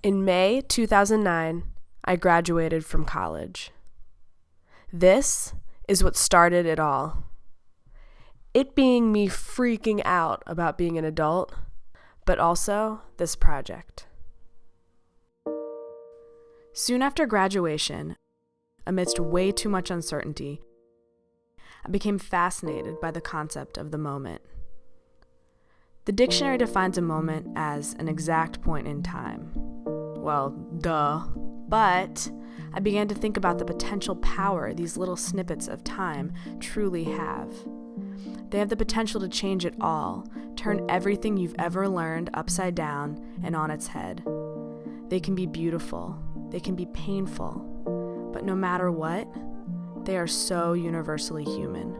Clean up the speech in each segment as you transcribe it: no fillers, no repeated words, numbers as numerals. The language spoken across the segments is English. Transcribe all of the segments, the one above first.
In May 2009, I graduated from college. This is what started it all. It being me freaking out about being an adult, but also this project. Soon after graduation, amidst way too much uncertainty, I became fascinated by the concept of the moment. The dictionary defines a moment as an exact point in time. Well, duh. But I began to think about the potential power these little snippets of time truly have. They have the potential to change it all, turn everything you've ever learned upside down and on its head. They can be beautiful, they can be painful, but no matter what, they are so universally human.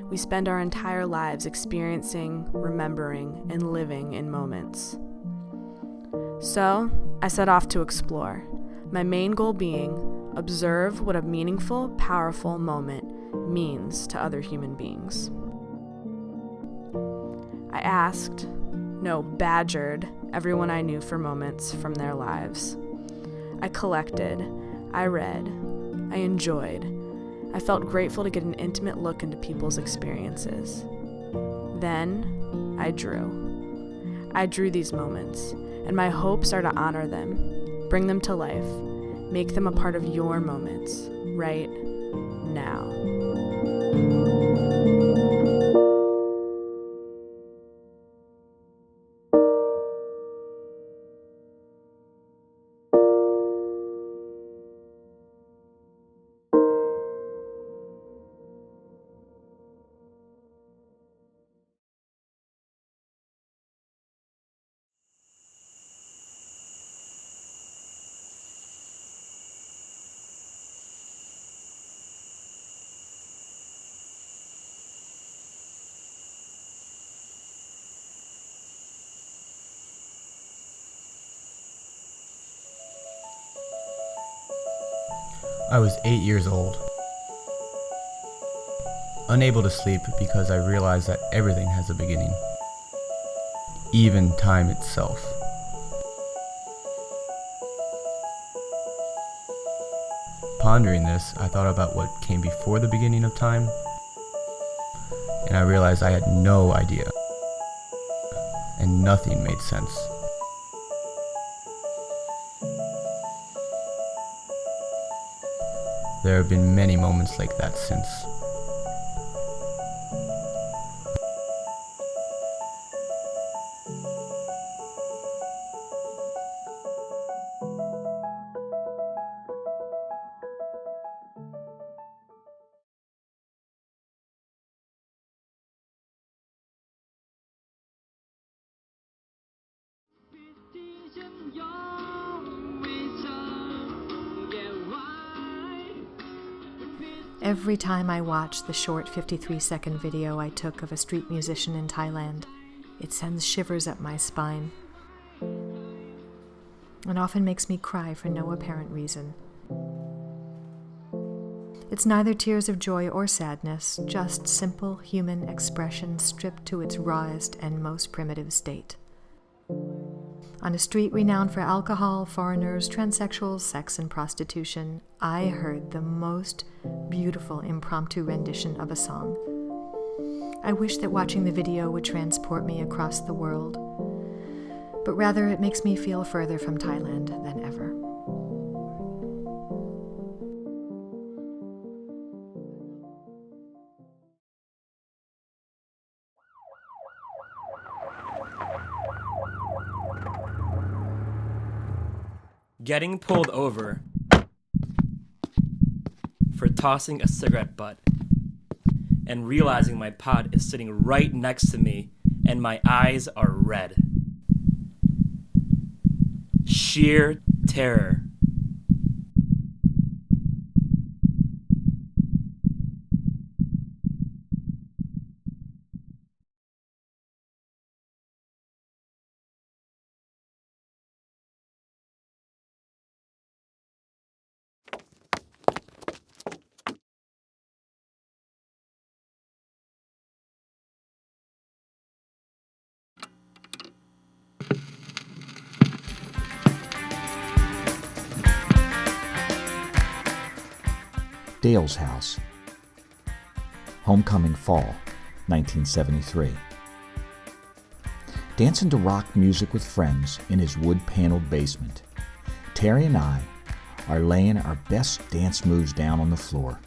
We spend our entire lives experiencing, remembering, and living in moments. So, I set off to explore, my main goal being observe what a meaningful, powerful moment means to other human beings. I asked, no, badgered, everyone I knew for moments from their lives. I collected, I read, I enjoyed. I felt grateful to get an intimate look into people's experiences. Then, I drew. I drew these moments, and my hopes are to honor them, bring them to life, make them a part of your moments, right now. I was 8 years old, unable to sleep because I realized that everything has a beginning, even time itself. Pondering this, I thought about what came before the beginning of time, and I realized I had no idea, and nothing made sense. There have been many moments like that since. Every time I watch the short 53-second video I took of a street musician in Thailand, it sends shivers up my spine. It often makes me cry for no apparent reason. It's neither tears of joy or sadness, just simple human expression stripped to its rawest and most primitive state. On a street renowned for alcohol, foreigners, transsexuals, sex, and prostitution, I heard the most beautiful impromptu rendition of a song. I wish that watching the video would transport me across the world, but rather it makes me feel further from Thailand than ever. Getting pulled over for tossing a cigarette butt and realizing my pod is sitting right next to me and my eyes are red. Sheer terror. Dale's house. Homecoming fall, 1973. Dancing to rock music with friends in his wood-paneled basement. Terry and I are laying our best dance moves down on the floor,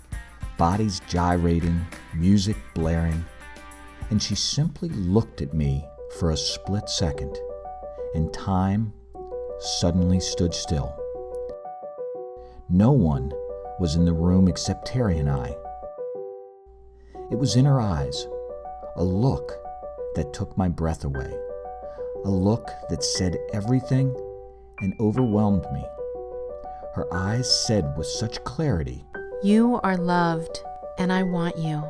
bodies gyrating, music blaring, and she simply looked at me for a split second, and time suddenly stood still. No one was in the room except Terry and I. It was in her eyes, a look that took my breath away, a look that said everything and overwhelmed me. Her eyes said with such clarity, "You are loved, and I want you."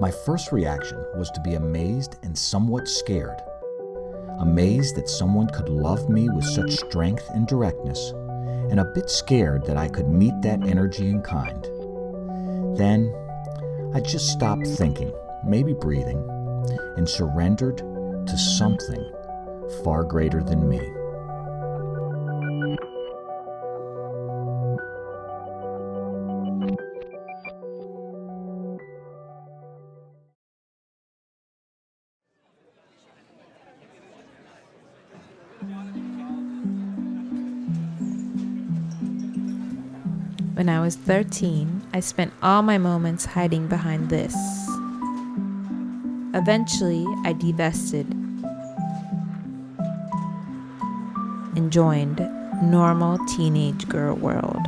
My first reaction was to be amazed and somewhat scared. Amazed that someone could love me with such strength and directness, and a bit scared that I could meet that energy in kind. Then, I just stopped thinking, maybe breathing, and surrendered to something far greater than me. When I was 13, I spent all my moments hiding behind this. Eventually, I divested and joined normal teenage girl world.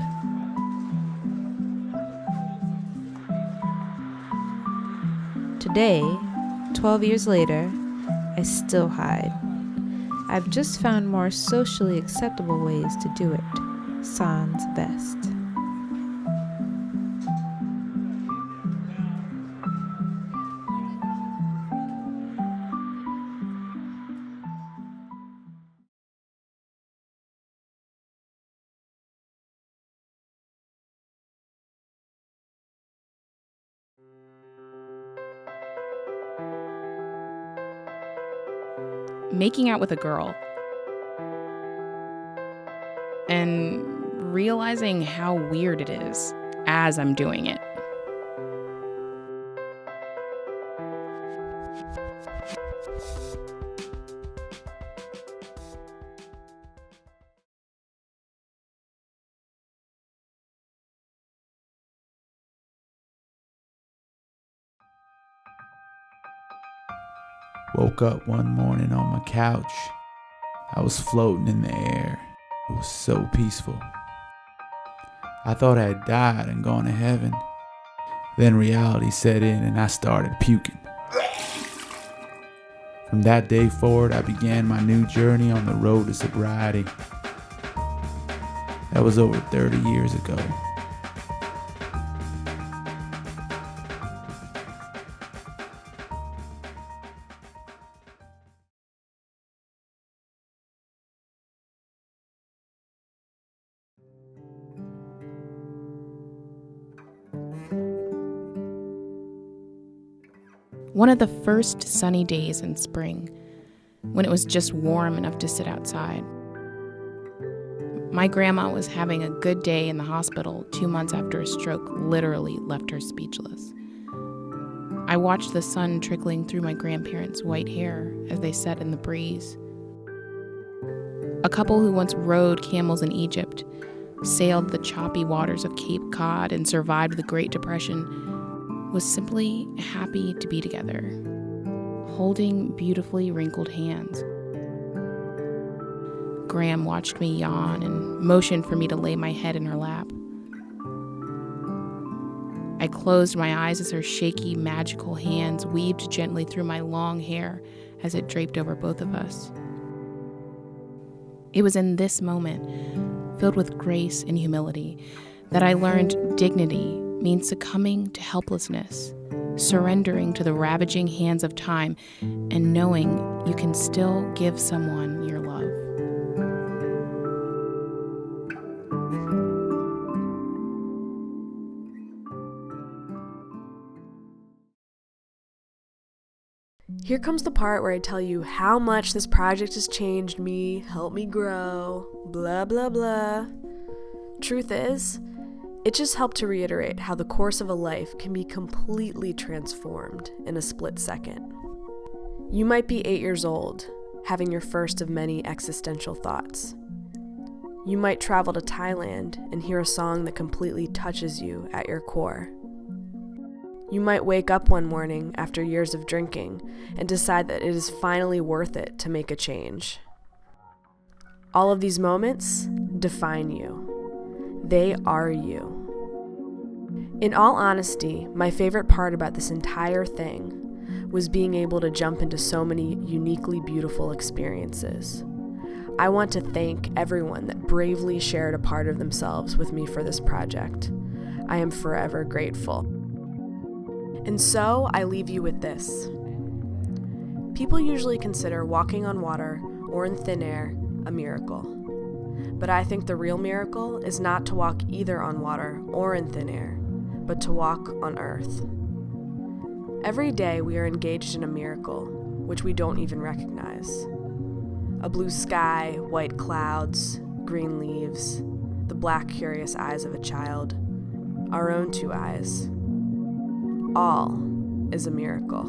Today, 12 years later, I still hide. I've just found more socially acceptable ways to do it. Sans best. Making out with a girl and realizing how weird it is as I'm doing it. Woke up one morning on my couch. I was floating in the air. It was so peaceful. I thought I had died and gone to heaven. Then reality set in and I started puking. From that day forward, I began my new journey on the road to sobriety. That was over 30 years ago. One of the first sunny days in spring, when it was just warm enough to sit outside. My grandma was having a good day in the hospital 2 months after a stroke literally left her speechless. I watched the sun trickling through my grandparents' white hair as they sat in the breeze. A couple who once rode camels in Egypt, sailed the choppy waters of Cape Cod, and survived the Great Depression was simply happy to be together, holding beautifully wrinkled hands. Gram watched me yawn and motioned for me to lay my head in her lap. I closed my eyes as her shaky, magical hands weaved gently through my long hair as it draped over both of us. It was in this moment, filled with grace and humility, that I learned dignity means succumbing to helplessness, surrendering to the ravaging hands of time, and knowing you can still give someone your love. Here comes the part where I tell you how much this project has changed me, helped me grow, blah, blah, blah. Truth is, It just helped to reiterate how the course of a life can be completely transformed in a split second. You might be 8 years old, having your first of many existential thoughts. You might travel to Thailand and hear a song that completely touches you at your core. You might wake up one morning after years of drinking and decide that it is finally worth it to make a change. All of these moments define you. They are you. In all honesty, my favorite part about this entire thing was being able to jump into so many uniquely beautiful experiences. I want to thank everyone that bravely shared a part of themselves with me for this project. I am forever grateful. And so I leave you with this. People usually consider walking on water or in thin air a miracle. But I think the real miracle is not to walk either on water or in thin air, but to walk on earth. Every day we are engaged in a miracle, which we don't even recognize. A blue sky, white clouds, green leaves, the black curious eyes of a child, our own 2 eyes. All is a miracle.